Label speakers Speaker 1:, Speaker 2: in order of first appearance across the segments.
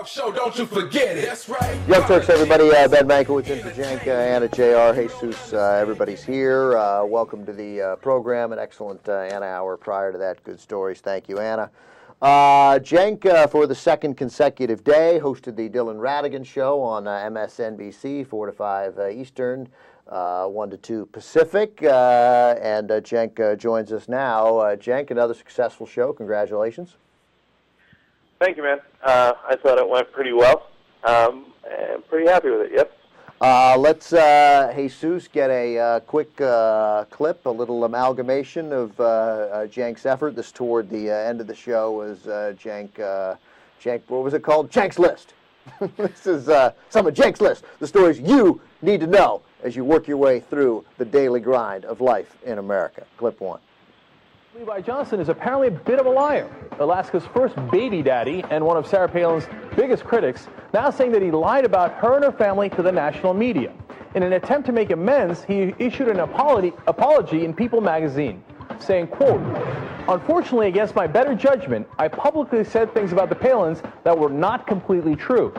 Speaker 1: Talk show, don't you forget it. That's right.
Speaker 2: Young Turks, everybody. Ben Mankiewicz in for Cenk, Anna, JR, Jesus. Everybody's here. Welcome to the program. An excellent Anna hour prior to that. Good stories. Thank you, Anna. Cenk, for the second consecutive day, hosted the Dylan Radigan Show on MSNBC, 4 to 5 Eastern, 1 to 2 Pacific. And Cenk joins us now. Cenk, another successful show. Congratulations.
Speaker 3: Thank you, man. I thought it went pretty well. I'm pretty happy with it, yep.
Speaker 2: Let's, Jesus, get a quick clip, a little amalgamation of Cenk's effort. This toward the end of the show was Cenk, what was it called? Cenk's List. This is some of Cenk's List, the stories you need to know as you work your way through the daily grind of life in America. Clip 1.
Speaker 4: Levi Johnson is apparently a bit of a liar. Alaska's first baby daddy and one of Sarah Palin's biggest critics, now saying that he lied about her and her family to the national media. In an attempt to make amends, he issued an apology in People magazine, saying, quote, "Unfortunately, against my better judgment, I publicly said things about the Palins that were not completely true."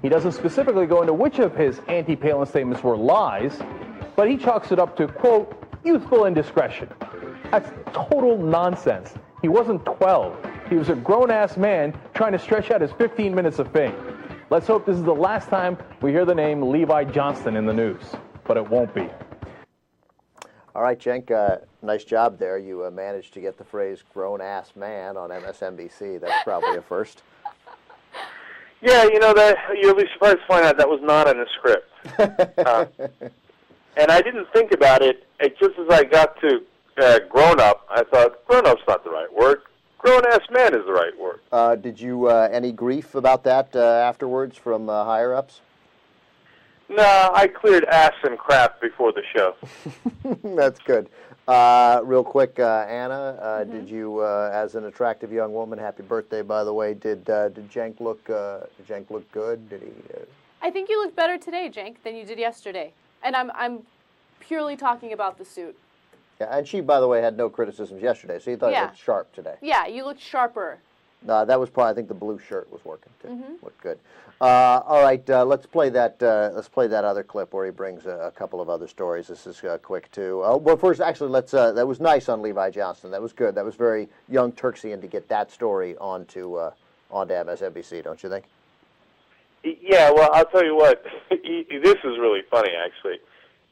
Speaker 4: He doesn't specifically go into which of his anti-Palin statements were lies, but he chalks it up to, quote, "youthful indiscretion." That's total nonsense. He wasn't 12. He was a grown-ass man trying to stretch out his 15 minutes of fame. Let's hope this is the last time we hear the name Levi Johnston in the news, but it won't be.
Speaker 2: All right, Cenk, nice job there. You managed to get the phrase grown-ass man on MSNBC. That's probably a first.
Speaker 3: Yeah, you know, that you'll be surprised to find out that was not in the script. And I didn't think about it. Just as I got to grown-up, I thought, grown-up's not the right word. Grown-ass man is the right word.
Speaker 2: Did you, any grief about that afterwards from higher-ups?
Speaker 3: No, I cleared ass and crap before the show.
Speaker 2: That's good. Real quick, Anna, did you, as an attractive young woman, happy birthday, by the way, did Cenk look good? Did he?
Speaker 5: I think you look better today, Cenk, than you did yesterday. And I'm purely talking about the suit.
Speaker 2: Yeah, and she, by the way, had no criticisms yesterday, so you thought it looked sharp today.
Speaker 5: Yeah, you looked sharper.
Speaker 2: That was probably, I think the blue shirt was working too. Looked good. All right, let's play that. Let's play that other clip where he brings a couple of other stories. This is quick too. Well, first, actually, let's. That was nice on Levi Johnston. That was good. That was very Young Turksian to get that story onto MSNBC. Don't you think?
Speaker 3: Yeah. Well, I'll tell you what. This is really funny, actually.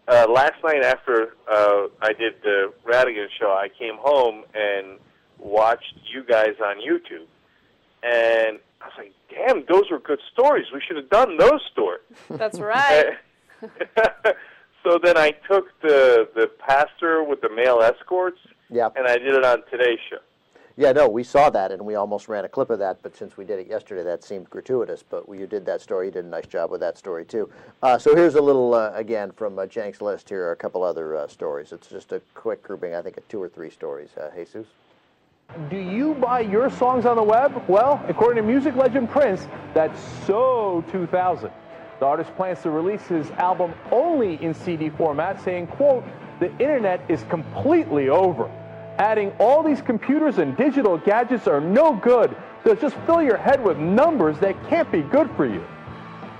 Speaker 3: Last night after I did the Radigan show, I came home and watched you guys on YouTube. And I was like, damn, those were good stories. We should have done those stories.
Speaker 5: That's right.
Speaker 3: So then I took the pastor with the male escorts, and I did it on today's show.
Speaker 2: Yeah, no, we saw that, and we almost ran a clip of that, but since we did it yesterday, that seemed gratuitous. But you did that story. You did a nice job with that story, too. So here's a little, again, from Cenk's list. Here are a couple other stories. It's just a quick grouping, I think, of 2 or 3 stories. Jesus?
Speaker 4: Do you buy your songs on the web? Well, according to music legend Prince, that's so 2000. The artist plans to release his album only in CD format, saying, quote, "The internet is completely over. Adding all these computers and digital gadgets are no good. They'll just fill your head with numbers that can't be good for you."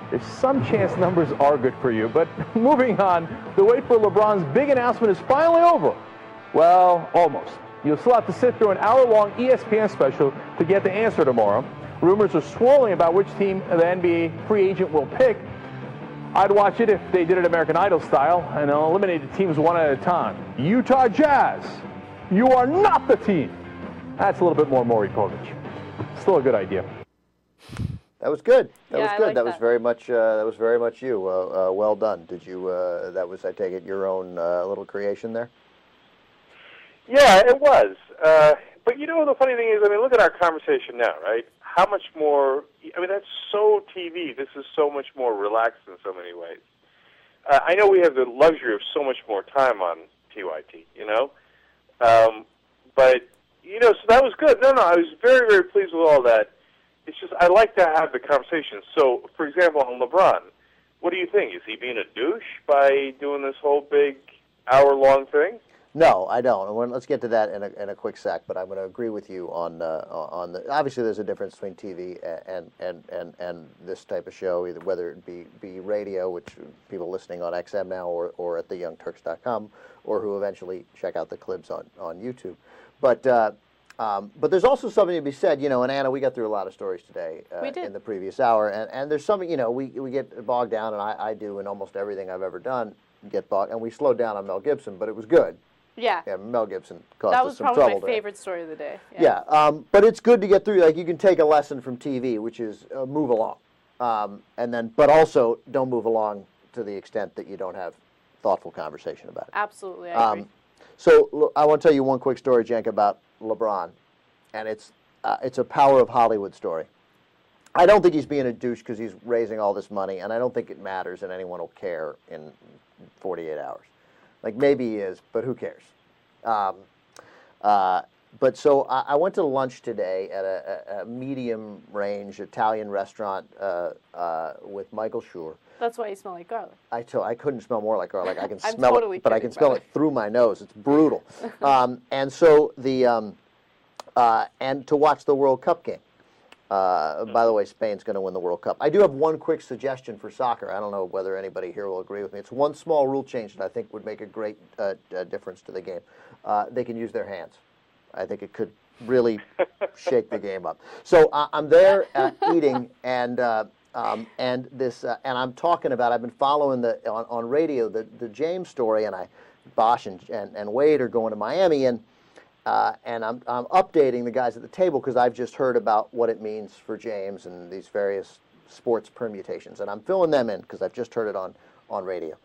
Speaker 4: There's some chance numbers are good for you, but moving on, the wait for LeBron's big announcement is finally over. Well, almost. You'll still have to sit through an hour-long ESPN special to get the answer tomorrow. Rumors are swirling about which team the NBA free agent will pick. I'd watch it if they did it American Idol style and eliminated teams one at a time. Utah Jazz, you are not the team. That's a little bit more Maury Povich. Still a good idea.
Speaker 2: That was good. That was good.
Speaker 5: Like
Speaker 2: that was very much. That was very much you. Well done. Did you? That was, I take it, your own little creation there.
Speaker 3: Yeah, it was. But you know, the funny thing is, I mean, look at our conversation now, right? How much more? I mean, that's so TV. This is so much more relaxed in so many ways. I know we have the luxury of so much more time on TYT. You know. But, you know, so that was good. No, I was very, very pleased with all that. It's just, I like to have the conversation. So, for example, on LeBron, what do you think? Is he being a douche by doing this whole big hour-long thing?
Speaker 2: No, I don't. Let's get to that in a quick sec. But I'm going to agree with you on obviously there's a difference between TV and this type of show, either whether it be radio, which people listening on XM now, or at theyoungturks.com, or who eventually check out the clips on YouTube. But there's also something to be said, and Anna, we got through a lot of stories today in the previous hour, and there's something, we get bogged down, and I do in almost everything I've ever done, get bogged, and we slowed down on Mel Gibson, but it was good.
Speaker 5: Yeah.
Speaker 2: Yeah, Mel Gibson caused us some trouble.
Speaker 5: That was probably my favorite story of the day.
Speaker 2: Yeah, but it's good to get through. Like, you can take a lesson from TV, which is move along, but also don't move along to the extent that you don't have thoughtful conversation about it.
Speaker 5: Absolutely, I agree.
Speaker 2: So look, I want to tell you one quick story, Cenk, about LeBron, and it's a power of Hollywood story. I don't think he's being a douche because he's raising all this money, and I don't think it matters and anyone will care in 48 hours. Like, maybe he is, but who cares? But so I went to lunch today at a medium-range Italian restaurant with Michael Schur.
Speaker 5: That's why you smell like garlic.
Speaker 2: I couldn't smell more like garlic. I can
Speaker 5: I'm
Speaker 2: smell
Speaker 5: totally
Speaker 2: it, but I
Speaker 5: kidding,
Speaker 2: can smell
Speaker 5: by
Speaker 2: it through my nose. It's brutal. And so and to watch the World Cup game. By the way, Spain's going to win the World Cup. I do have one quick suggestion for soccer. I don't know whether anybody here will agree with me. It's one small rule change that I think would make a great difference to the game. They can use their hands. I think it could really shake the game up. So I'm there eating, and I'm talking about. I've been following on radio the James story, and Bosch and Wade are going to Miami, and I'm updating the guys at the table because I've just heard about what it means for James and these various sports permutations, and I'm filling them in because I've just heard it on radio.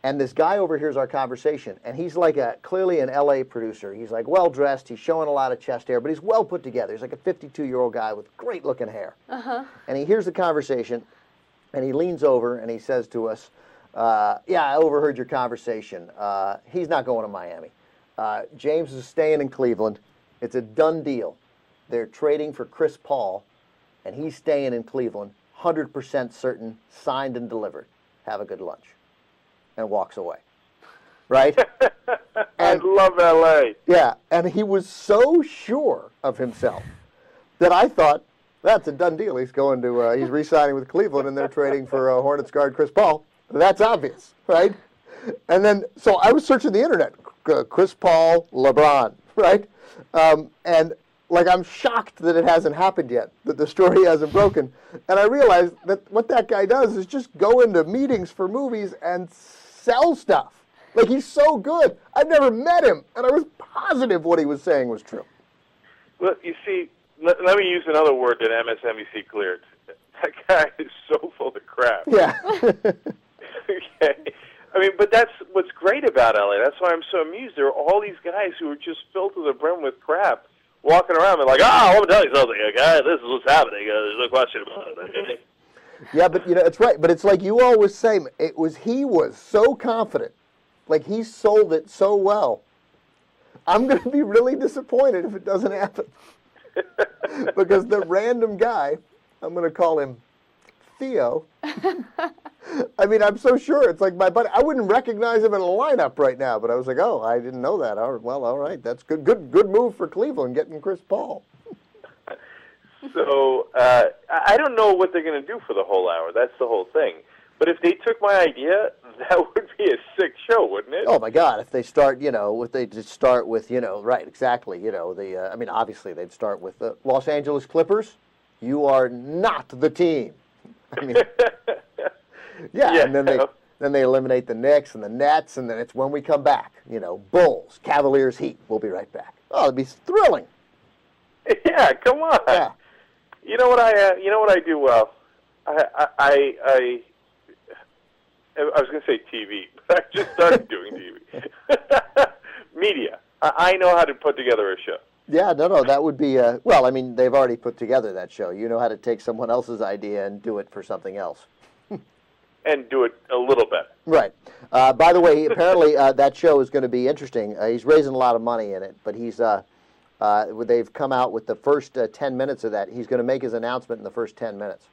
Speaker 2: And this guy overhears our conversation, and he's like clearly an LA producer. He's like well dressed, he's showing a lot of chest hair, but he's well put together. He's like a 52-year-old guy with great looking hair. And he hears the conversation, and he leans over and he says to us, "Yeah, I overheard your conversation. He's not going to Miami. James is staying in Cleveland. It's a done deal. They're trading for Chris Paul, and he's staying in Cleveland, 100% certain, signed and delivered. Have a good lunch." And walks away. Right?
Speaker 3: I love L.A.
Speaker 2: Yeah, and he was so sure of himself that I thought, that's a done deal. He's going to, he's re-signing with Cleveland, and they're trading for Hornets guard Chris Paul. That's obvious, right? And then, so I was searching the internet. Chris Paul, LeBron, right? And like, I'm shocked that it hasn't happened yet, that the story hasn't broken. And I realized that what that guy does is just go into meetings for movies and sell stuff. Like, he's so good. I've never met him, and I was positive what he was saying was true.
Speaker 3: Well, you see, let me use another word that MSNBC cleared. That guy is so full of crap.
Speaker 2: Yeah.
Speaker 3: Okay. I mean, but that's what's great about LA. That's why I'm so amused. There are all these guys who are just filled to the brim with crap, walking around and like, let me tell you something, okay? This is what's happening. There's no question about it.
Speaker 2: Yeah, but it's right. But it's like you always say, he was so confident. Like, he sold it so well. I'm going to be really disappointed if it doesn't happen. Because the random guy, I'm going to call him Theo. I mean, I'm so sure. It's like my buddy. I wouldn't recognize him in a lineup right now, but I was like, oh, I didn't know that. Well, all right. That's good move for Cleveland, getting Chris Paul.
Speaker 3: So I don't know what they're going to do for the whole hour. That's the whole thing. But if they took my idea, that would be a sick show, wouldn't it?
Speaker 2: Oh, my God. If they start, if they just start with, right, exactly, I mean, obviously they'd start with the Los Angeles Clippers. You are not the team. I mean, yeah, and then they eliminate the Knicks and the Nets, and then it's when we come back, Bulls, Cavaliers, Heat. We'll be right back. Oh, it'd be thrilling.
Speaker 3: Yeah, come on.
Speaker 2: Yeah.
Speaker 3: You know what I do well? I was going to say TV, but I just started doing TV. Media. I know how to put together a show.
Speaker 2: Yeah, no, that would be, well, I mean, they've already put together that show. You know how to take someone else's idea and do it for something else.
Speaker 3: And do it a little better.
Speaker 2: Right. By the way, apparently that show is going to be interesting. He's raising a lot of money in it, but they've come out with the first 10 minutes of that. He's going to make his announcement in the first 10 minutes.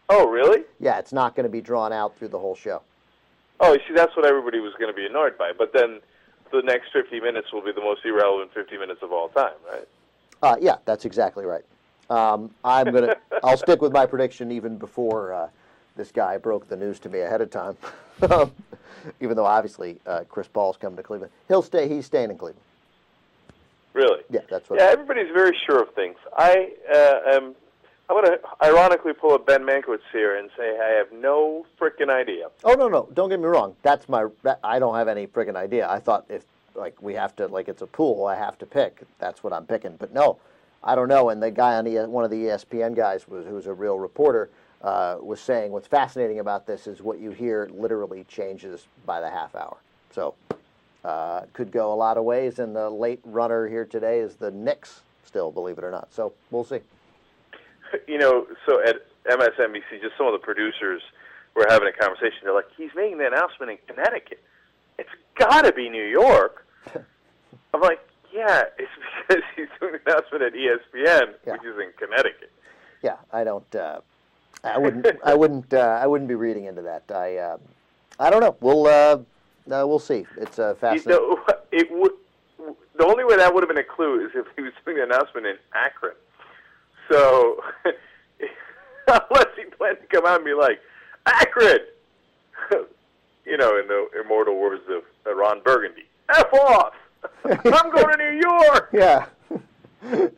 Speaker 3: Oh, really?
Speaker 2: Yeah, it's not going to be drawn out through the whole show.
Speaker 3: Oh, you see, that's what everybody was going to be annoyed by. But then the next 50 minutes will be the most irrelevant 50 minutes of all time, right?
Speaker 2: Yeah, that's exactly right. I'll stick with my prediction even before this guy broke the news to me ahead of time. Even though obviously Chris Paul's coming to Cleveland, he's staying in Cleveland.
Speaker 3: Really?
Speaker 2: Yeah, that's what.
Speaker 3: Yeah, everybody's very sure of things. I'm going to ironically pull a Ben Mankiewicz here and say I have no frickin' idea.
Speaker 2: Oh no, don't get me wrong. I don't have any frickin' idea. I thought if we have to it's a pool, I have to pick. That's what I'm picking. But no, I don't know. And the guy on one of the ESPN guys who's a real reporter was saying what's fascinating about this is what you hear literally changes by the half hour. So could go a lot of ways. And the late runner here today is the Knicks. Still, believe it or not. So we'll see.
Speaker 3: So at MSNBC, just some of the producers were having a conversation. They're like, he's making the announcement in Connecticut. It's got to be New York. I'm like, yeah, it's because he's doing the announcement at ESPN, which is in Connecticut.
Speaker 2: Yeah, I wouldn't be reading into that. I don't know. We'll see. It's fascinating.
Speaker 3: The only way that would have been a clue is if he was doing the announcement in Akron. So, unless he planned to come out and be like, Akron! In the immortal words of Ron Burgundy, F off! I'm going to New York!
Speaker 2: Yeah.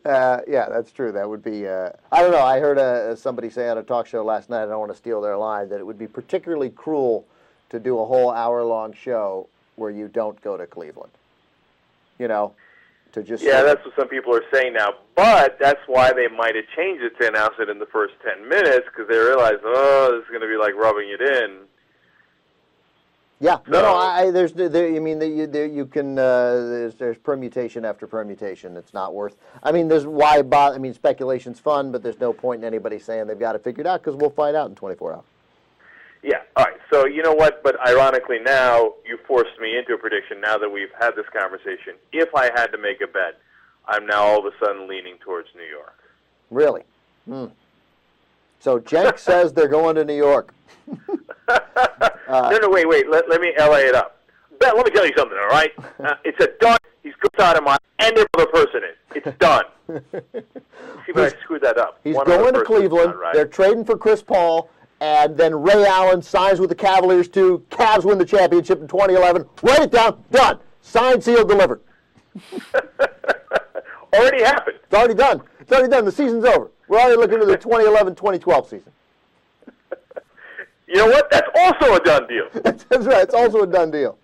Speaker 2: Yeah, that's true. That would be, I don't know, I heard somebody say on a talk show last night, I don't want to steal their line, that it would be particularly cruel to do a whole hour-long show where you don't go to Cleveland. To just
Speaker 3: that's what some people are saying now. But that's why they might have changed it to announce it in the first 10 minutes because they realized, this is going to be like rubbing it in.
Speaker 2: Yeah, so, there's permutation after permutation. It's not worth. There's why bother. Speculation's fun, but there's no point in anybody saying they've got it figured out because we'll find out in 24 hours.
Speaker 3: Yeah, all right. So you know what? But ironically now, you forced me into a prediction now that we've had this conversation. If I had to make a bet, I'm now all of a sudden leaning towards New York.
Speaker 2: Really? So Jenk says they're going to New York.
Speaker 3: No, wait. Let me LA it up. Ben, let me tell you something, all right? It's a done. He's good out of my and the other person is. It's done. See, but I screwed that up.
Speaker 2: He's going to Cleveland. Right. They're trading for Chris Paul. And then Ray Allen signs with the Cavaliers too. Cavs win the championship in 2011. Write it down. Done. Signed, sealed, delivered.
Speaker 3: Already happened.
Speaker 2: It's already done. It's already done. The season's over. We're already looking at the 2011-2012 season.
Speaker 3: You know what? That's also a done deal.
Speaker 2: That's right. It's also a done deal.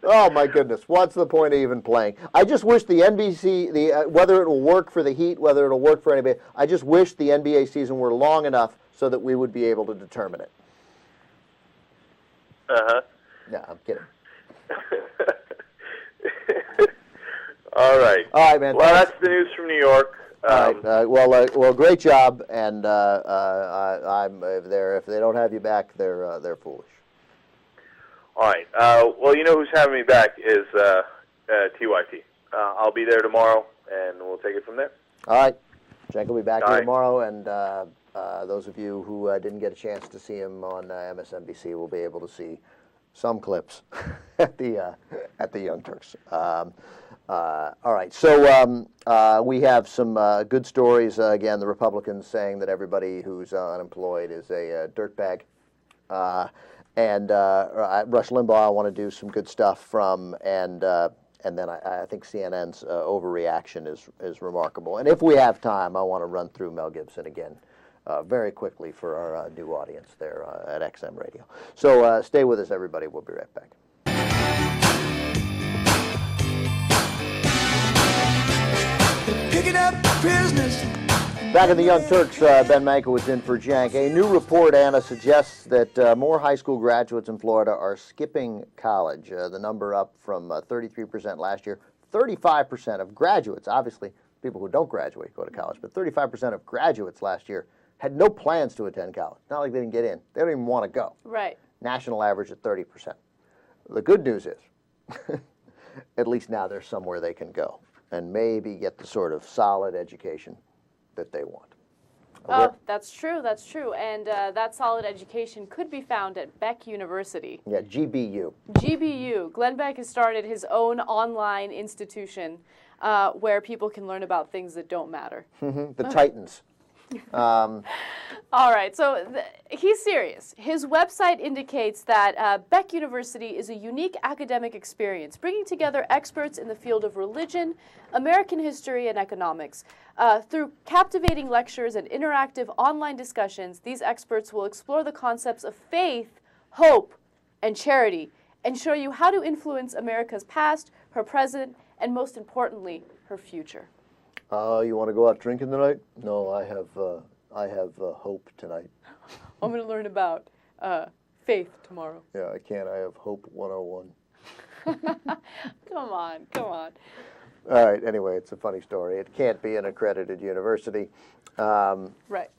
Speaker 2: Oh, my goodness. What's the point of even playing? I just wish the NBC, whether it will work for the Heat, whether it will work for anybody, I just wish the NBA season were long enough so that we would be able to determine it.
Speaker 3: Uh-huh.
Speaker 2: No, I'm kidding.
Speaker 3: All right.
Speaker 2: All right, man.
Speaker 3: Well, that's the news from New York.
Speaker 2: All right. Well, great job. And if they don't have you back, they're foolish.
Speaker 3: All right. Well, you know who's having me back is TYT. I'll be there tomorrow, and we'll take it from there.
Speaker 2: All right. Jack will be back here tomorrow, and those of you who didn't get a chance to see him on MSNBC will be able to see some clips at the Young Turks. All right, so we have some good stories. Again, the Republicans saying that everybody who's unemployed is a dirtbag. And Rush Limbaugh I want to do some good stuff from, and then I think CNN's overreaction is remarkable. And if we have time, I want to run through Mel Gibson again very quickly for our new audience there at XM Radio. So stay with us, everybody. We'll be right back.
Speaker 1: Picking up prisoners.
Speaker 2: Back in the Young Turks, Ben Mankiewicz in for Jank. A new report, Anna, suggests that more high school graduates in Florida are skipping college. The number up from 33% last year. 35% of graduates, obviously people who don't graduate go to college, but 35% of graduates last year had no plans to attend college. Not like they didn't get in. They don't even want to go.
Speaker 5: Right.
Speaker 2: National average at 30%. The good news is, at least now there's somewhere they can go and maybe get the sort of solid education that they want.
Speaker 5: Oh, that's true. That's true. And that solid education could be found at Beck University.
Speaker 2: Yeah, GBU.
Speaker 5: GBU. Glenn Beck has started his own online institution where people can learn about things that don't matter.
Speaker 2: The Titans.
Speaker 5: All right, so he's serious. His website indicates that Beck University is a unique academic experience, bringing together experts in the field of religion, American history, and economics. Through captivating lectures and interactive online discussions, these experts will explore the concepts of faith, hope, and charity, and show you how to influence America's past, her present, and most importantly, her future.
Speaker 2: You want to go out drinking tonight? No, I have hope tonight.
Speaker 5: I'm going to learn about faith tomorrow.
Speaker 2: Yeah, I can't. I have Hope 101.
Speaker 5: Come on.
Speaker 2: All right, anyway, it's a funny story. It can't be an accredited university.
Speaker 5: Right.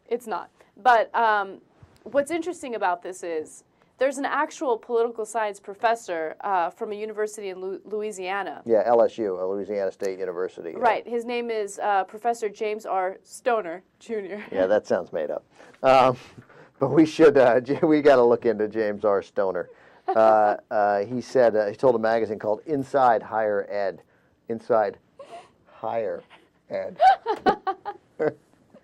Speaker 5: It's not. But what's interesting about this is there's an actual political science professor from a university in Louisiana.
Speaker 2: Yeah, LSU, Louisiana State University.
Speaker 5: Right. His name is Professor James R. Stoner, Jr.
Speaker 2: Yeah, that sounds made up. But we should, we got to look into James R. Stoner. He said, he told a magazine called Inside Higher Ed. Inside Higher Ed.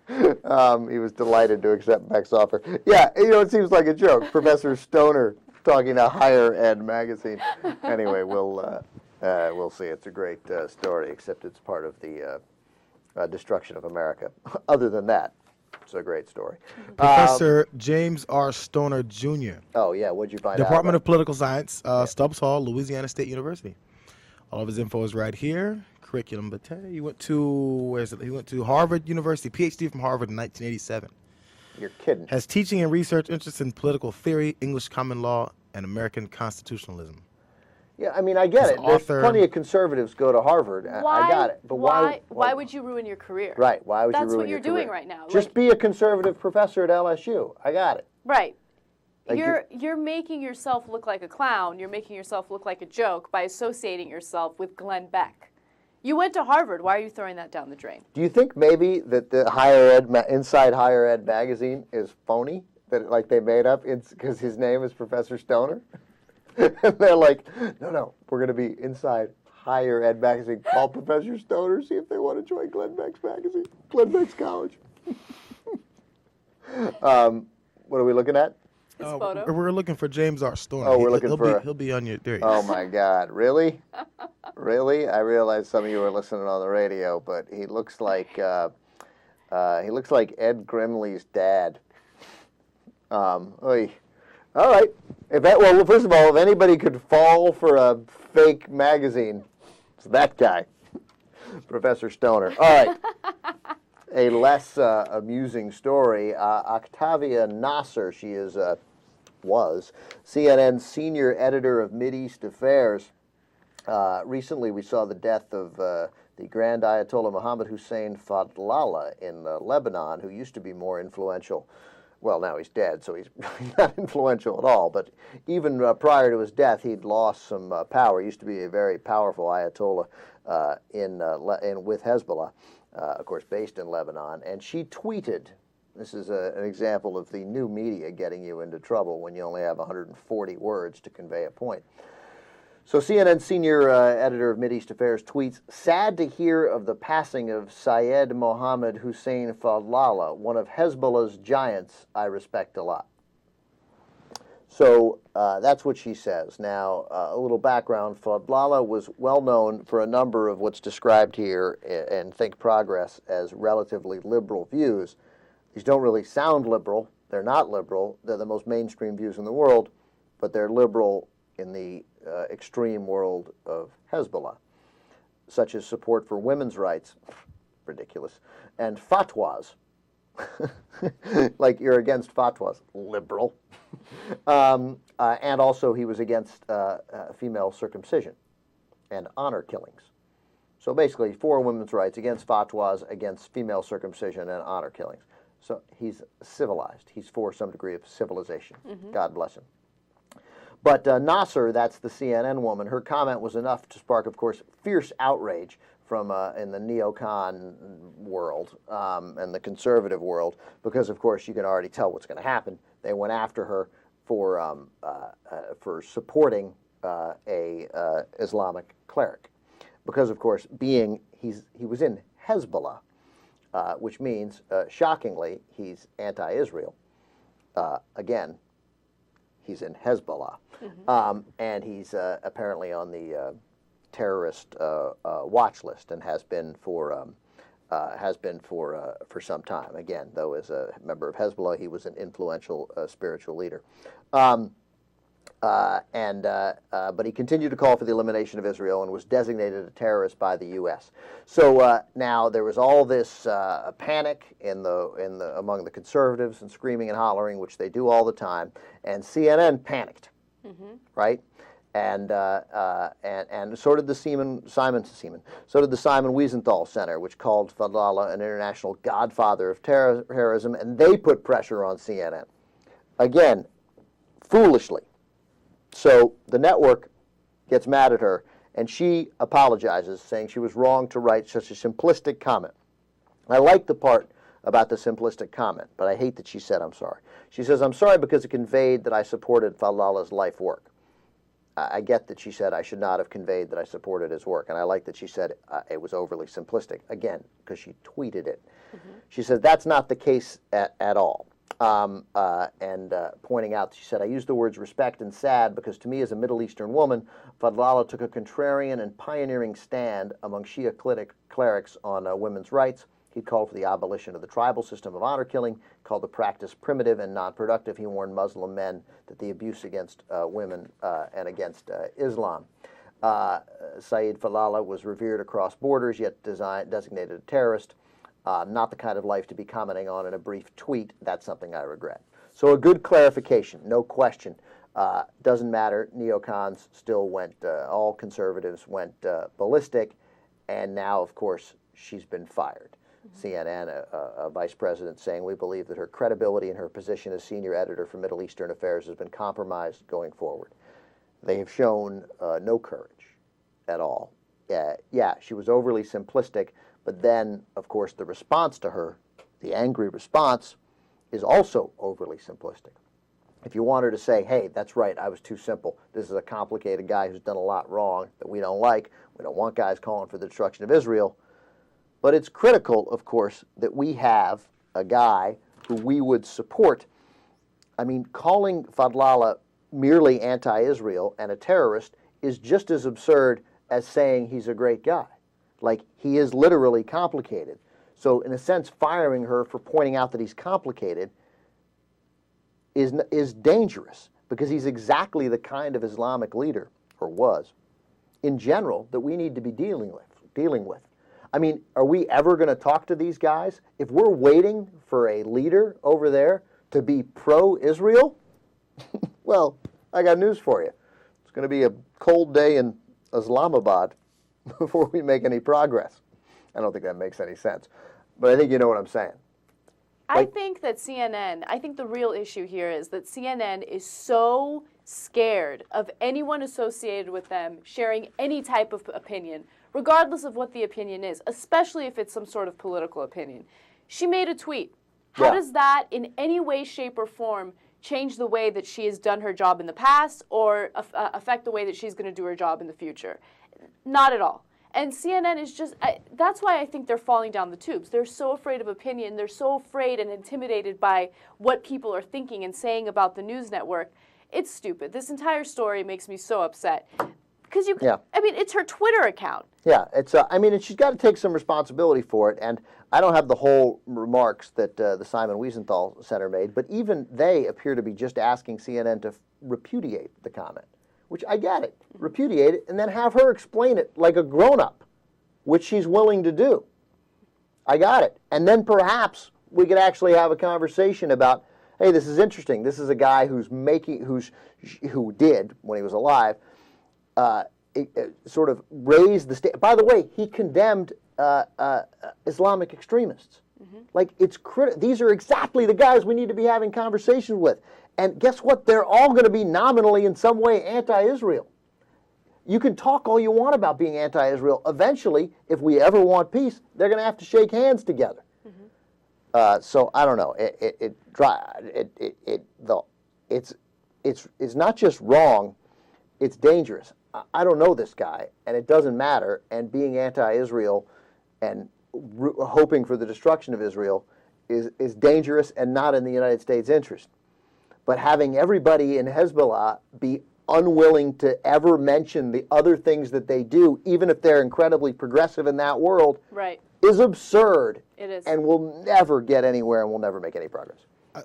Speaker 2: He was delighted to accept Beck's offer. Yeah, it seems like a joke. Professor Stoner talking to Higher Ed magazine. Anyway, we'll see. It's a great story, except it's part of the destruction of America. Other than that, it's a great story.
Speaker 6: Professor James R. Stoner, Jr.
Speaker 2: Oh, yeah, what'd you find out?
Speaker 6: Department of Political Science, Stubbs Hall, Louisiana State University. All of his info is right here. Curriculum vitae. He went to He went to Harvard University, PhD from Harvard in 1987.
Speaker 2: You're kidding.
Speaker 6: Has teaching and research interests in political theory, English common law, and American constitutionalism.
Speaker 2: Yeah, I mean, I get it. There's plenty of conservatives go to Harvard. I got it. But
Speaker 5: why would you ruin your career?
Speaker 2: Right. Why would you ruin your career?
Speaker 5: That's what you're doing right now.
Speaker 2: Just be a conservative professor at LSU. I got it.
Speaker 5: Right. You're making yourself look like a clown. You're making yourself look like a joke by associating yourself with Glenn Beck. You went to Harvard. Why are you throwing that down the drain?
Speaker 2: Do you think maybe that the Higher Ed Inside Higher Ed magazine is phony? That like they made up because his name is Professor Stoner? And they're like, no, we're going to be Inside Higher Ed magazine. Call Professor Stoner, see if they want to join Glenn Beck's magazine, Glenn Beck's college. What are we looking at?
Speaker 5: Photo.
Speaker 6: We're looking for James R. Stoner.
Speaker 2: Oh, we're looking for.
Speaker 6: He'll be on your. There he is.
Speaker 2: Oh my God! Really? Really? I realize some of you are listening on the radio, but he looks like Ed Grimley's dad. Oy. All right. Well, first of all, if anybody could fall for a fake magazine, it's that guy, Professor Stoner. All right. A less amusing story. Octavia Nasr, she was CNN's senior editor of Mideast Affairs. Recently, we saw the death of the Grand Ayatollah Mohammed Hussein Fadlallah in Lebanon, who used to be more influential. Well, now he's dead, so he's not influential at all. But even prior to his death, he'd lost some power. He used to be a very powerful Ayatollah with Hezbollah. Of course, based in Lebanon, and she tweeted, this is an example of the new media getting you into trouble when you only have 140 words to convey a point. So CNN senior editor of Mideast Affairs tweets, sad to hear of the passing of Syed Mohammed Hussein Fadlallah, one of Hezbollah's giants I respect a lot. So that's what she says. Now, a little background. Fadlallah was well known for a number of what's described here in Think Progress as relatively liberal views. These don't really sound liberal. They're not liberal. They're the most mainstream views in the world, but they're liberal in the extreme world of Hezbollah, such as support for women's rights, ridiculous, and fatwas. Like you're against fatwas, liberal. And also he was against female circumcision and honor killings. So basically for women's rights, against fatwas, against female circumcision and honor killings. So he's civilized. He's for some degree of civilization. Mm-hmm. God bless him. But Nasr, that's the CNN woman, her comment was enough to spark, of course, fierce outrage from in the neocon world and the conservative world, because of course you can already tell what's going to happen. They went after her for supporting a Islamic cleric, because of course he was in Hezbollah, which means shockingly he's anti-Israel. Again, he's in Hezbollah, and he's apparently on the terrorist watch list, and has been for some time. Again, though, as a member of Hezbollah, he was an influential spiritual leader. But he continued to call for the elimination of Israel and was designated a terrorist by the U.S. So now there was all this panic among the conservatives and screaming and hollering, which they do all the time, and CNN panicked, right? And so did the Simon Wiesenthal Center, which called Fadlallah an international godfather of terrorism, and they put pressure on CNN. Again, foolishly. So the network gets mad at her, and she apologizes, saying she was wrong to write such a simplistic comment. I like the part about the simplistic comment, but I hate that she said, I'm sorry. She says, I'm sorry because it conveyed that I supported Fadlallah's life work. I get that she said I should not have conveyed that I supported his work, and I like that she said it was overly simplistic, again, because she tweeted it. She said that's not the case at all. Pointing out, she said, I used the words respect and sad because to me as a Middle Eastern woman, Fadlallah took a contrarian and pioneering stand among Shia clerics on women's rights. He called for the abolition of the tribal system of honor killing, called the practice primitive and non-productive. He warned Muslim men that the abuse against women and against Islam. Saeed Fadlallah was revered across borders, yet designated a terrorist. Not the kind of life to be commenting on in a brief tweet. That's something I regret. So a good clarification, no question. Doesn't matter. Neocons still went, all conservatives went ballistic, and now, of course, she's been fired. CNN, a vice president, saying, we believe that her credibility in her position as senior editor for Middle Eastern affairs has been compromised going forward. They have shown no courage at all. Yeah, she was overly simplistic, but then, of course, the response to her, the angry response, is also overly simplistic. If you want her to say, hey, that's right, I was too simple. This is a complicated guy who's done a lot wrong that we don't like. We don't want guys calling for the destruction of Israel. But it's critical, of course, that we have a guy who we would support. I mean, calling Fadlallah merely anti-Israel and a terrorist is just as absurd as saying he's a great guy. Like, he is literally complicated. So, in a sense, firing her for pointing out that he's complicated is dangerous, because he's exactly the kind of Islamic leader, or was, in general, that we need to be dealing with. I mean, are we ever going to talk to these guys? If we're waiting for a leader over there to be pro-Israel, well, I got news for you. It's going to be a cold day in Islamabad before we make any progress. I don't think that makes any sense, but I think you know what I'm saying.
Speaker 5: I think that I think the real issue here is that CNN is so scared of anyone associated with them sharing any type of opinion, regardless of what the opinion is, especially if it's some sort of political opinion. She made a tweet. How does that in any way, shape, or form change the way that she has done her job in the past, or affect the way that she's going to do her job in the future? Not at all. And CNN is just, that's why I think they're falling down the tubes. They're so afraid of opinion. They're so afraid and intimidated by what people are thinking and saying about the news network. It's stupid. This entire story makes me so upset. Because I mean, it's her Twitter account. Yeah, it's. I mean, and she's got to take some responsibility for it. And I don't have the whole remarks that the Simon Wiesenthal Center made, but even they appear to be just asking CNN to repudiate the comment, which I get it, repudiate it, and then have her explain it like a grown-up, which she's willing to do. I got it. And then perhaps we could actually have a conversation about, hey, this is interesting. This is a guy who did, when he was alive, sort of raised the state. By the way, he condemned Islamic extremists. Like, it's these are exactly the guys we need to be having conversations with. And guess what? They're all going to be nominally in some way anti-Israel.
Speaker 2: You can talk all you want about being anti-Israel. Eventually, if we ever want peace, they're going to have to shake hands together. So I don't know. It's not just wrong; it's dangerous. I don't know this guy, and it doesn't matter. And being anti-Israel and hoping for the destruction of Israel is dangerous and not in the United States' interest. But having everybody in Hezbollah be unwilling to ever mention the other things that they do, even if they're incredibly progressive in that world,
Speaker 5: right,
Speaker 2: is absurd.
Speaker 5: It is.
Speaker 2: And will never get anywhere and will never make any progress.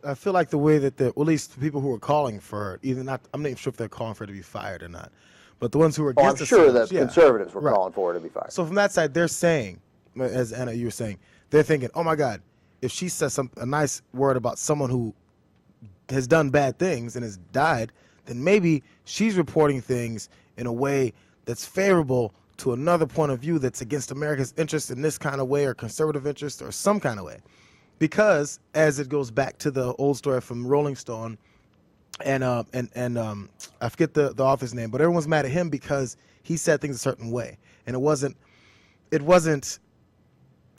Speaker 6: I feel like the way that at least the people who are calling for it, I'm not even sure if they're calling for it to be fired or not, but the ones who are against
Speaker 2: I'm sure
Speaker 6: the
Speaker 2: conservatives were calling for it to be fired.
Speaker 6: So from that side, they're saying, as Anna, you were saying, they're thinking, oh my God, if she says a nice word about someone who has done bad things and has died, then maybe she's reporting things in a way that's favorable to another point of view that's against America's interest in this kind of way, or conservative interest, or some kind of way. Because as it goes back to the old story from Rolling Stone, and I forget the author's name, but everyone's mad at him because he said things a certain way, and it wasn't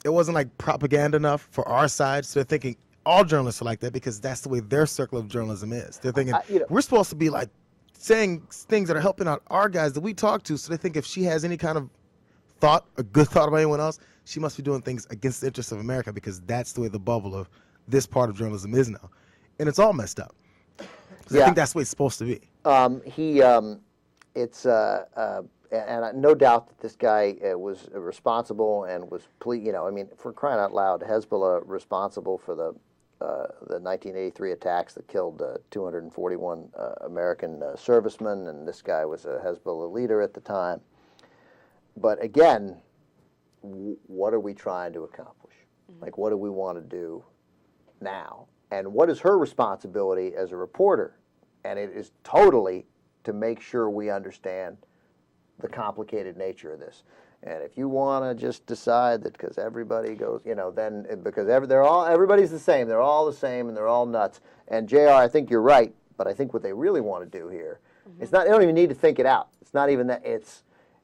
Speaker 6: like propaganda enough for our side. So they're thinking all journalists are like that because that's the way their circle of journalism is. They're thinking we're supposed to be like saying things that are helping out our guys that we talk to. So they think if she has any kind of thought, a good thought about anyone else, she must be doing things against the interests of America because that's the way the bubble of this part of journalism is now. And it's all messed up. I think that's the way it's supposed to be.
Speaker 2: And no doubt that this guy was responsible and was, for crying out loud, Hezbollah responsible for the 1983 attacks that killed 241 American servicemen, and this guy was a Hezbollah leader at the time. But again, what are we trying to accomplish? Like, what do we want to do now? And what is her responsibility as a reporter? And it is totally to make sure we understand the complicated nature of this. And if you want to just decide that because everybody goes, then because everybody's the same, they're all the same, and they're all nuts. And JR, I think you're right, but I think what they really want to do here, it's not. They don't even need to think it out. It's not even that.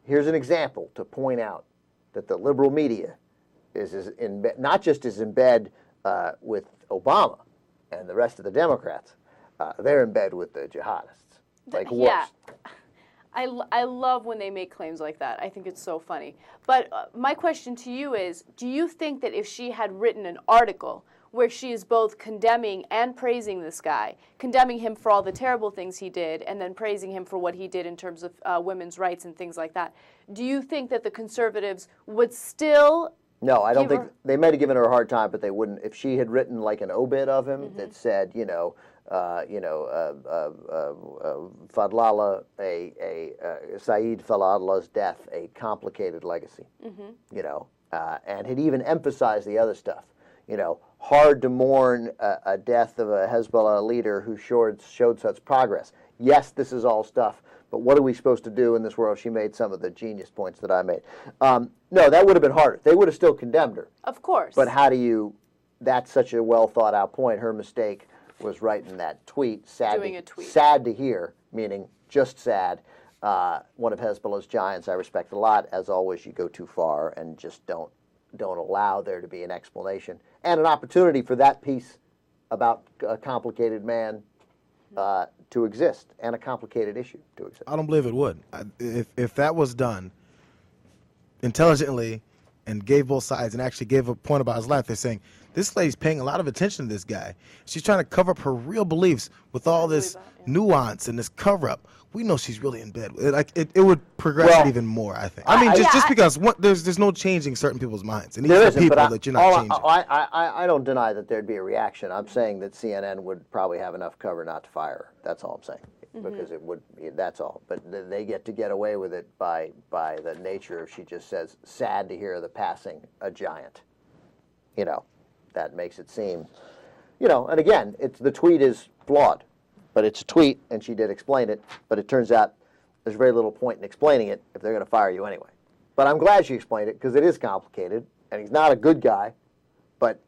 Speaker 2: Here's an example to point out that the liberal media is not just is in bed with Obama and the rest of the Democrats, they're in bed with the jihadists, like worse.
Speaker 5: Yeah. I love when they make claims like that. I think it's so funny. But my question to you is, do you think that if she had written an article where she is both condemning and praising this guy, condemning him for all the terrible things he did, and then praising him for what he did in terms of women's rights and things like that, do you think that the conservatives would still...
Speaker 2: No, I don't think they might have given her a hard time, but they wouldn't. If she had written like an obit of him that said, Fadlallah, Saeed Fadlallah's death, a complicated legacy, and had even emphasized the other stuff, hard to mourn a death of a Hezbollah leader who showed such progress. Yes, this is all stuff, but what are we supposed to do in this world? She made some of the genius points that I made. No, that would have been harder. They would have still condemned her.
Speaker 5: Of course.
Speaker 2: But that's such a well thought out point. Her mistake was writing that tweet. Sad to hear, meaning just sad. One of Hezbollah's giants I respect a lot. As always, you go too far and just don't allow there to be an explanation and an opportunity for that piece about a complicated man to exist and a complicated issue to exist.
Speaker 6: I don't believe it would. If that was done intelligently and gave both sides and actually gave a point about his life, they're saying, this lady's paying a lot of attention to this guy. She's trying to cover up her real beliefs with all this nuance and this cover-up. We know she's really in bed. It would progress it even more, I think. I mean, just because there's no changing certain people's minds. And these are people that you're not changing.
Speaker 2: I don't deny that there'd be a reaction. I'm saying that CNN would probably have enough cover not to fire her. That's all I'm saying. Because it would. That's all. But they get away with it by the nature. If she just says, "Sad to hear the passing a giant," that makes it seem, And again, the tweet is flawed, but it's a tweet, and she did explain it. But it turns out there's very little point in explaining it if they're going to fire you anyway. But I'm glad she explained it because it is complicated, and he's not a good guy. But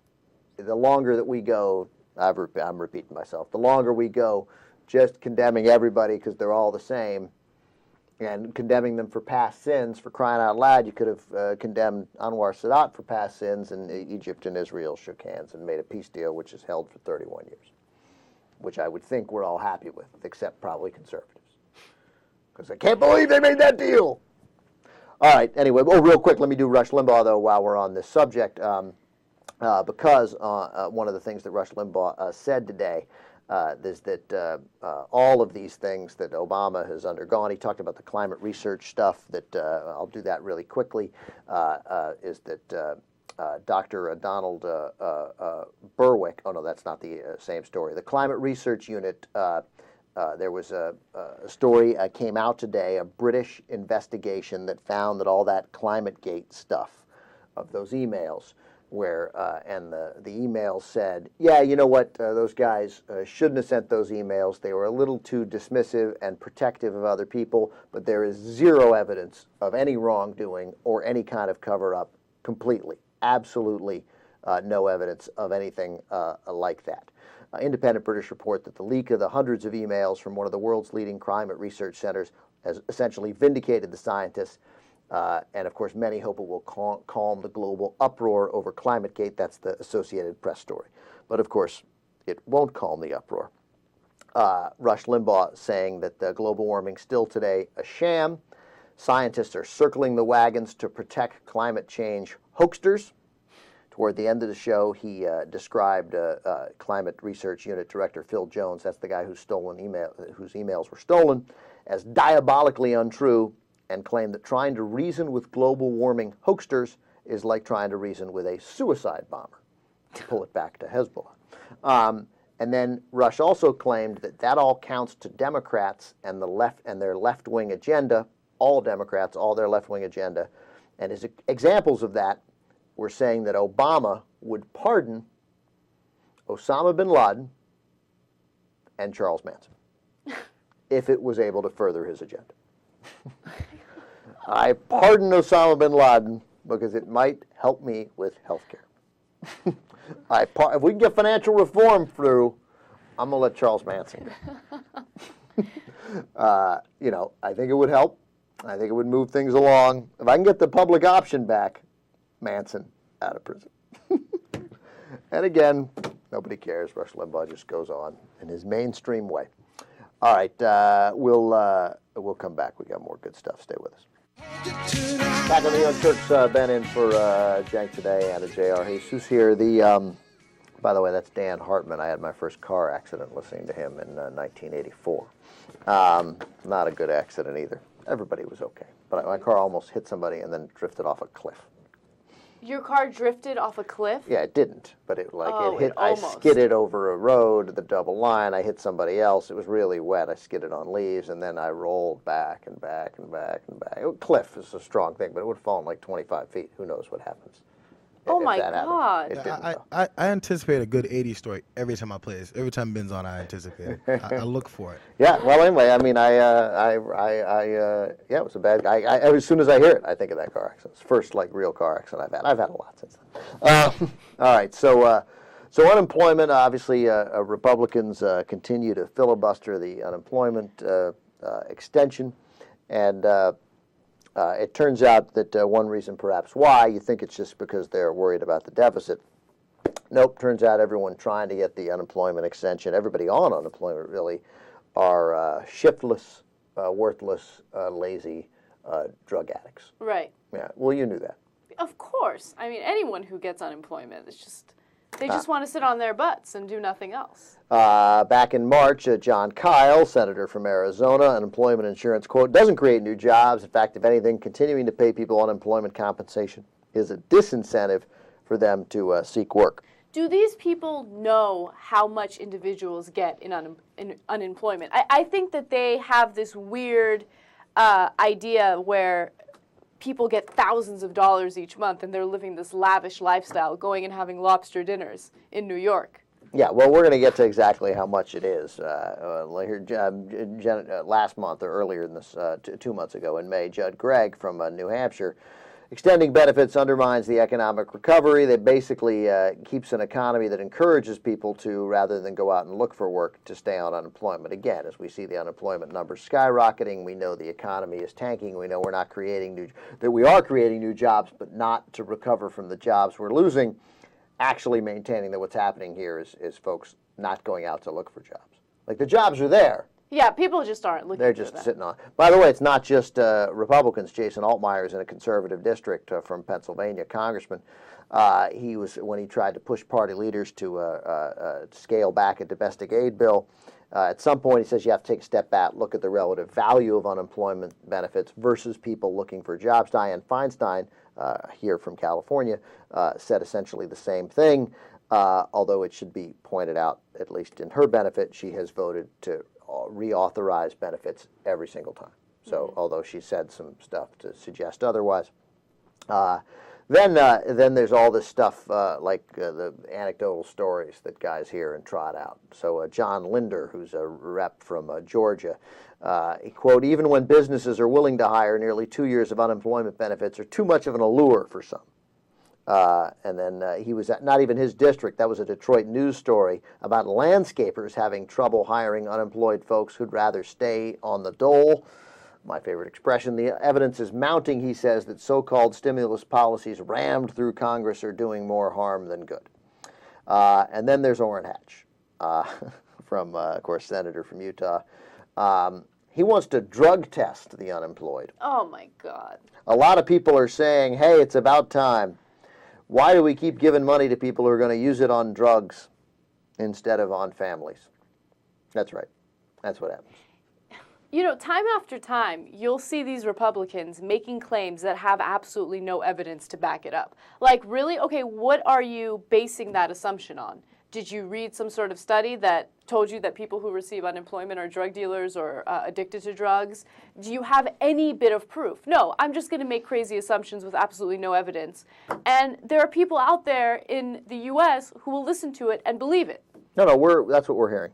Speaker 2: the longer that we go, I'm repeating myself. The longer we go just condemning everybody because they're all the same, and condemning them for past sins. For crying out loud, you could have condemned Anwar Sadat for past sins, and Egypt and Israel shook hands and made a peace deal, which is held for 31 years, which I would think we're all happy with, except probably conservatives, because I can't believe they made that deal. All right, anyway, real quick, let me do Rush Limbaugh, though, while we're on this subject, because one of the things that Rush Limbaugh said today is that all of these things that Obama has undergone, he talked about the climate research stuff, that I'll do that really quickly, is that Dr. Donald Berwick, oh no, that's not the same story. The Climate Research Unit, there was a story came out today, a British investigation that found that all that ClimateGate stuff of those emails, where and the emails said, yeah, you know what, those guys shouldn't have sent those emails. They were a little too dismissive and protective of other people, but there is zero evidence of any wrongdoing or any kind of cover-up, completely, absolutely no evidence of anything like that. Independent British report that the leak of the hundreds of emails from one of the world's leading climate research centers has essentially vindicated the scientists. And, of course, many hope it will calm the global uproar over ClimateGate. That's the Associated Press story. But, of course, it won't calm the uproar. Rush Limbaugh saying that global warming still today a sham. Scientists are circling the wagons to protect climate change hoaxsters. Toward the end of the show, he described Climate Research Unit Director Phil Jones, that's the guy whose emails were stolen, as diabolically untrue, and claimed that trying to reason with global warming hoaxsters is like trying to reason with a suicide bomber, to pull it back to Hezbollah. And then Rush also claimed that all counts to Democrats and the left and their left-wing agenda, all Democrats, all their left-wing agenda. And his examples of that were saying that Obama would pardon Osama bin Laden and Charles Manson if it was able to further his agenda. I pardon Osama bin Laden because it might help me with health care. If we can get financial reform through, I'm going to let Charles Manson go. You know, I think it would help. I think it would move things along. If I can get the public option back, Manson out of prison. And again, nobody cares. Rush Limbaugh just goes on in his mainstream way. All right, we'll come back. We got more good stuff. Stay with us. Back on the Young Turks, Ben in for Jank today, and J.R. Jesus here. By the way, that's Dan Hartman. I had my first car accident listening to him in 1984. Not a good accident either. Everybody was okay, but my car almost hit somebody and then drifted off a cliff.
Speaker 5: Your car drifted off a cliff?
Speaker 2: Yeah, it didn't, but it hit. I
Speaker 5: Almost.
Speaker 2: skidded over a road, the double line. I hit somebody else. It was really wet. I skidded on leaves, and then I rolled back and back and back and back. Cliff is a strong thing, but it would have fallen like 25 feet. Who knows what happens?
Speaker 5: Oh my God!
Speaker 2: It didn't,
Speaker 6: I anticipate a good 80s story every time I play this. Every time Ben's on, I anticipate it. I look for it.
Speaker 2: Yeah. Well, anyway, I mean, yeah, it was a bad guy. As soon as I hear it, I think of that car accident. It's the first real car accident I've had. I've had a lot since then. All right. So unemployment. Obviously, Republicans continue to filibuster the unemployment extension, and. It turns out that one reason perhaps why, you think it's just because they're worried about the deficit. Nope, turns out everyone trying to get the unemployment extension, everybody on unemployment really, are shiftless, worthless, lazy drug addicts.
Speaker 5: Right.
Speaker 2: Yeah, well, you knew that.
Speaker 5: Of course. I mean, anyone who gets unemployment, they just want to sit on their butts and do nothing else.
Speaker 2: Back in March, John Kyle, senator from Arizona, unemployment insurance, quote, doesn't create new jobs. In fact, if anything, continuing to pay people unemployment compensation is a disincentive for them to seek work.
Speaker 5: Do these people know how much individuals get in unemployment? I think that they have this weird idea where people get thousands of dollars each month and they're living this lavish lifestyle, going and having lobster dinners in New York.
Speaker 2: Yeah, well, we're going to get to exactly how much it is. Last month or earlier than this, 2 months ago in May, Judd Gregg from New Hampshire extending benefits undermines the economic recovery. That basically keeps an economy that encourages people to, rather than go out and look for work, to stay on unemployment. Again, as we see the unemployment numbers skyrocketing, we know the economy is tanking. We know we're not creating we are creating new jobs, but not to recover from the jobs we're losing. Actually maintaining that what's happening here is folks not going out to look for jobs. Like, the jobs are there.
Speaker 5: Yeah, people just aren't looking.
Speaker 2: They're just sitting on. By the way, it's not just Republicans. Jason Altmaier is in a conservative district from Pennsylvania, congressman. He was, when he tried to push party leaders to scale back a domestic aid bill. At some point, he says you have to take a step back, look at the relative value of unemployment benefits versus people looking for jobs. Dianne Feinstein, here from California, said essentially the same thing, although it should be pointed out, at least in her benefit, she has voted to reauthorize benefits every single time. So although she said some stuff to suggest otherwise, then there's all this stuff like the anecdotal stories that guys hear and trot out. So John Linder, who's a rep from Georgia, he quote, "Even when businesses are willing to hire, nearly 2 years of unemployment benefits are too much of an allure for some." And then he was at not even his district. That was a Detroit news story about landscapers having trouble hiring unemployed folks who'd rather stay on the dole. My favorite expression. The evidence is mounting, he says, that so-called stimulus policies rammed through Congress are doing more harm than good. And then there's Orrin Hatch, from, of course, Senator from Utah. He wants to drug test the unemployed.
Speaker 5: Oh, my God.
Speaker 2: A lot of people are saying, hey, it's about time. Why do we keep giving money to people who are going to use it on drugs instead of on families? That's right. That's what happens.
Speaker 5: You know, time after time, you'll see these Republicans making claims that have absolutely no evidence to back it up. Like, really? Okay, what are you basing that assumption on? Did you read some sort of study that told you that people who receive unemployment are drug dealers or addicted to drugs? Do you have any bit of proof? No, I'm just going to make crazy assumptions with absolutely no evidence. And there are people out there in the U.S. who will listen to it and believe it.
Speaker 2: No, that's what we're hearing.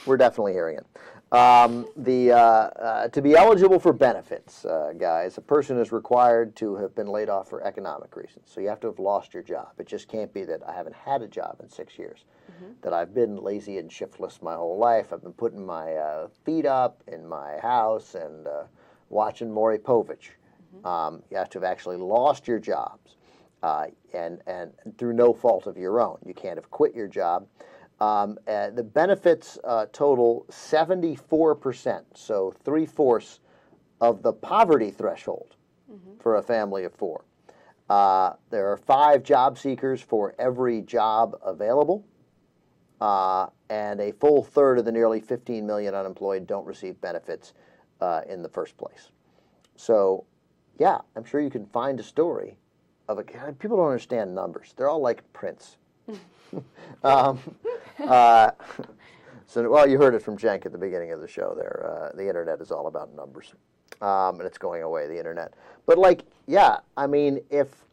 Speaker 2: We're definitely hearing it. To be eligible for benefits, guys, a person is required to have been laid off for economic reasons. So you have to have lost your job. It just can't be that I haven't had a job in 6 years, that I've been lazy and shiftless my whole life. I've been putting my feet up in my house and watching Maury Povich. You have to have actually lost your jobs, and through no fault of your own. You can't have quit your job. The benefits total 74%, so 3/4 of the poverty threshold for a family of four. There are 5 job seekers for every job available, and a full third of the nearly 15 million unemployed don't receive benefits in the first place. So, yeah, I'm sure you can find a story of people don't understand numbers. They're all like Prince. So, well, you heard it from Cenk at the beginning of the show there. The internet is all about numbers, and it's going away, the internet. But, like, yeah, I mean, if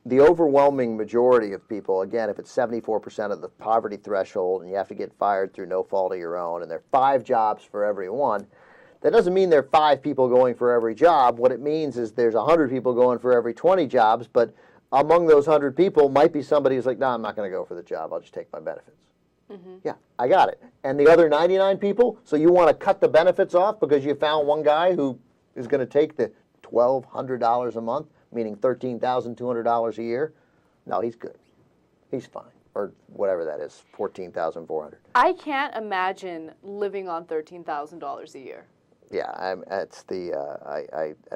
Speaker 2: the overwhelming majority of people, again, if it's 74% of the poverty threshold and you have to get fired through no fault of your own, and there are 5 jobs for every one, that doesn't mean there are 5 people going for every job. What it means is there's 100 people going for every 20 jobs, but among those 100 people might be somebody who's like, no, I'm not going to go for the job. I'll just take my benefits. Yeah, I got it. And the other 99 people, so you want to cut the benefits off because you found one guy who is going to take the $1,200 a month, meaning $13,200 a year? No, he's good. He's fine. Or whatever that is, $14,400.
Speaker 5: I can't imagine living on $13,000 a year.
Speaker 2: Yeah, I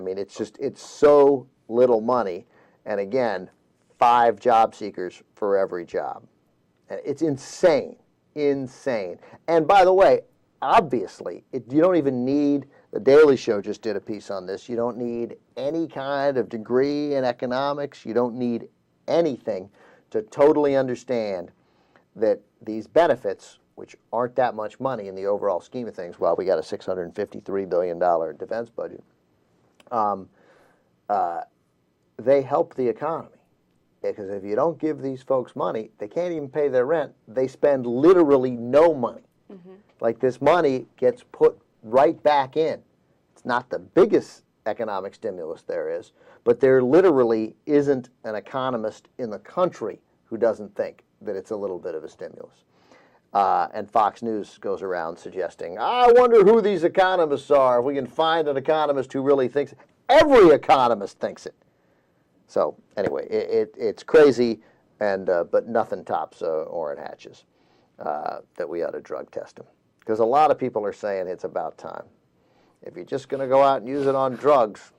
Speaker 2: mean, it's just, it's so little money. And again, 5 job seekers for every job. It's insane, insane. And by the way, obviously, you don't even need, The Daily Show just did a piece on this, you don't need any kind of degree in economics, you don't need anything to totally understand that these benefits, which aren't that much money in the overall scheme of things, well, we got a $653 billion defense budget, they help the economy. Because if you don't give these folks money, they can't even pay their rent. They spend literally no money. Like, this money gets put right back in. It's not the biggest economic stimulus there is, but there literally isn't an economist in the country who doesn't think that it's a little bit of a stimulus. And Fox News goes around suggesting, I wonder who these economists are. If we can find an economist who really thinks it. Every economist thinks it. So anyway, it's crazy, and but nothing tops Orrin Hatch's that we ought to drug test him. Because a lot of people are saying it's about time. If you're just going to go out and use it on drugs,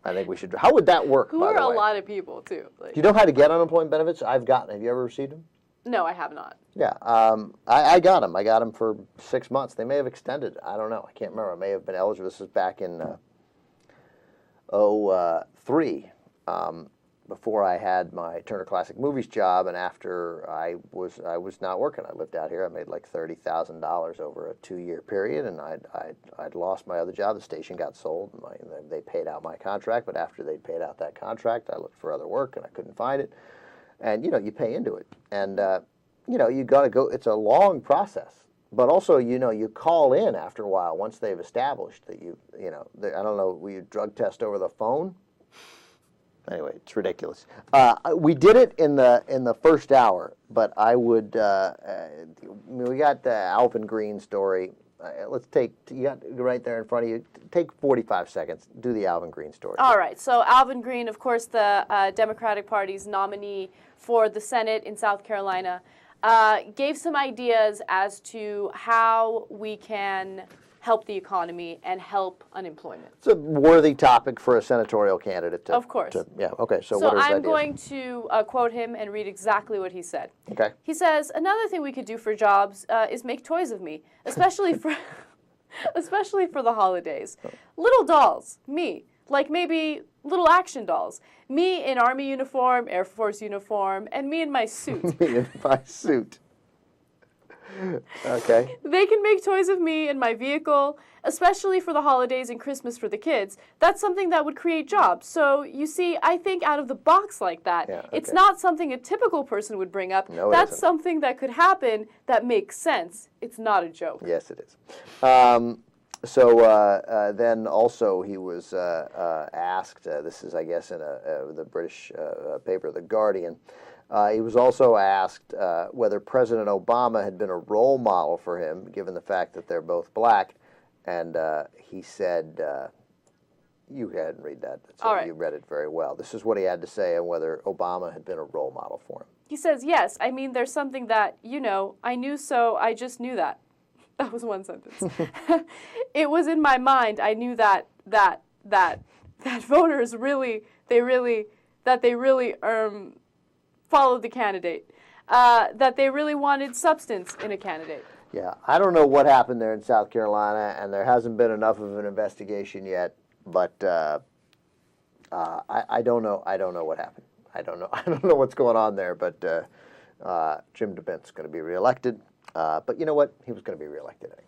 Speaker 2: I think we should. How would that work,
Speaker 5: Who
Speaker 2: by
Speaker 5: are
Speaker 2: the
Speaker 5: a
Speaker 2: way?
Speaker 5: lot of people, too. Like,
Speaker 2: Do you know how to get unemployment benefits? I've gotten. Have you ever received them?
Speaker 5: no, I have not.
Speaker 2: Yeah, I got them. I got them for 6 months. They may have extended. I don't know. I can't remember. I may have been eligible. This was back in 2003, before I had my Turner Classic Movies job, and after I was not working. I lived out here. I made like $30,000 over a 2-year period, and I'd lost my other job. The station got sold. And they paid out my contract, but after they paid out that contract, I looked for other work and I couldn't find it. And you pay into it, and you got to go. It's a long process, but also you call in after a while once they've established that I don't know. Will you drug test over the phone? Anyway, it's ridiculous. We did it in the first hour, but I would. We got the Alvin Greene story. Let's take. You got right there in front of you. Take 45 seconds. Do the Alvin Greene story.
Speaker 5: All right. So Alvin Greene, of course, the Democratic Party's nominee for the Senate in South Carolina, gave some ideas as to how we can help the economy and help unemployment.
Speaker 2: It's a worthy topic for a senatorial candidate to.
Speaker 5: Of course.
Speaker 2: Yeah. Okay. So
Speaker 5: So
Speaker 2: what are his
Speaker 5: I'm
Speaker 2: ideas?
Speaker 5: going to quote him and read exactly what he said.
Speaker 2: Okay.
Speaker 5: He says, another thing we could do for jobs is make toys of me, especially for the holidays. Little dolls, me, like maybe little action dolls. Me in Army uniform, Air Force uniform, and me in my suit.
Speaker 2: Me in my suit. Okay.
Speaker 5: They can make toys of me in my vehicle, especially for the holidays and Christmas for the kids. That's something that would create jobs. So, you see, I think out of the box like that,
Speaker 2: Yeah,
Speaker 5: it's
Speaker 2: okay.
Speaker 5: not something a typical person would bring up.
Speaker 2: No, it
Speaker 5: That's
Speaker 2: isn't.
Speaker 5: something that could happen that makes sense. It's not a joke.
Speaker 2: Yes, it is. Then also he was asked, this is I guess in the British paper, The Guardian, he was also asked whether President Obama had been a role model for him, given the fact that they're both black, and he said, you hadn't read that, so
Speaker 5: All right.
Speaker 2: You read it very well. This is what he had to say on whether Obama had been a role model for him.
Speaker 5: He says, yes, I mean, there's something that, I knew, so I just knew that. That was one sentence. It was in my mind. I knew that voters really followed the candidate, that they really wanted substance in a candidate.
Speaker 2: Yeah, I don't know what happened there in South Carolina, and there hasn't been enough of an investigation yet. But I don't know. I don't know what happened. I don't know. I don't know what's going on there. But Jim DeBent's going to be reelected. But you know what? He was going to be reelected anyway.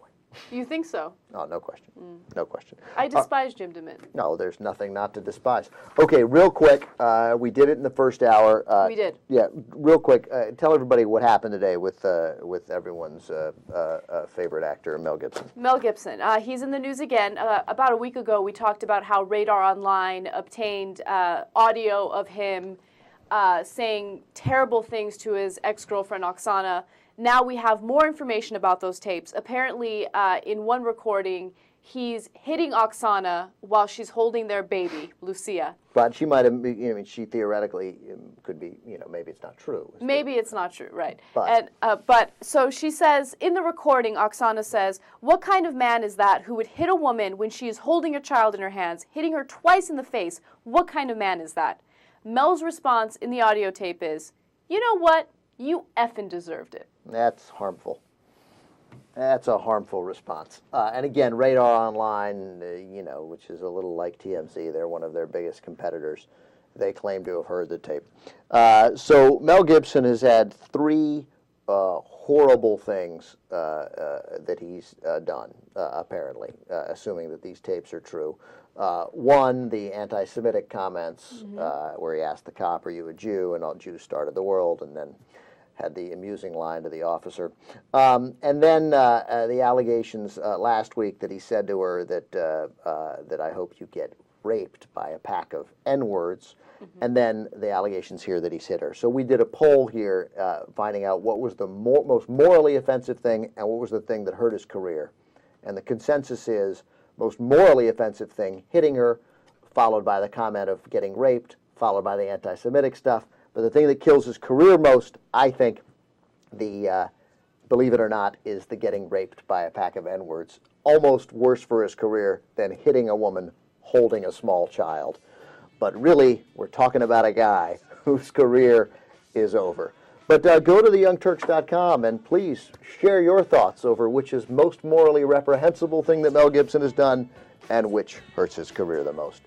Speaker 5: You think so?
Speaker 2: Oh, no question. No question.
Speaker 5: I despise Jim DeMint.
Speaker 2: No, there's nothing not to despise. Okay, real quick. We did it in the first hour.
Speaker 5: We did.
Speaker 2: Yeah, real quick. Tell everybody what happened today with everyone's favorite actor, Mel Gibson.
Speaker 5: Mel Gibson. He's in the news again. About a week ago, we talked about how Radar Online obtained audio of him saying terrible things to his ex-girlfriend, Oksana. Now we have more information about those tapes. Apparently, in one recording, he's hitting Oksana while she's holding their baby, Lucia.
Speaker 2: But she might have, she theoretically could be, maybe it's not true.
Speaker 5: Maybe it's not true, right?
Speaker 2: But.
Speaker 5: But so she says, in the recording, Oksana says, what kind of man is that who would hit a woman when she is holding a child in her hands, hitting her twice in the face? What kind of man is that? Mel's response in the audio tape is, you know what? You effing deserved it.
Speaker 2: That's harmful. That's a harmful response. And again, Radar Online, which is a little like TMZ, they're one of their biggest competitors. They claim to have heard the tape. So Mel Gibson has had 3 horrible things that he's done, apparently, assuming that these tapes are true. One, the anti-Semitic comments, where he asked the cop, "Are you a Jew?" and all Jews started the world, and then had the amusing line to the officer. And then the allegations last week that he said to her that I hope you get raped by a pack of N-words. And then the allegations here that he's hit her. So we did a poll here finding out what was the most morally offensive thing and what was the thing that hurt his career. And the consensus is most morally offensive thing, hitting her, followed by the comment of getting raped, followed by the anti-Semitic stuff. But the thing that kills his career most, I think, believe it or not, is the getting raped by a pack of N-words. Almost worse for his career than hitting a woman holding a small child. But really, we're talking about a guy whose career is over. But go to theyoungturks.com and please share your thoughts over which is most morally reprehensible thing that Mel Gibson has done and which hurts his career the most.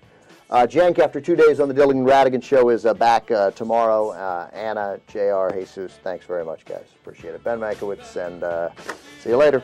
Speaker 2: Cenk, after 2 days on the Dylan Radigan Show, is back tomorrow. Anna, JR, Jesus, thanks very much, guys. Appreciate it. Ben Mankiewicz, and see you later.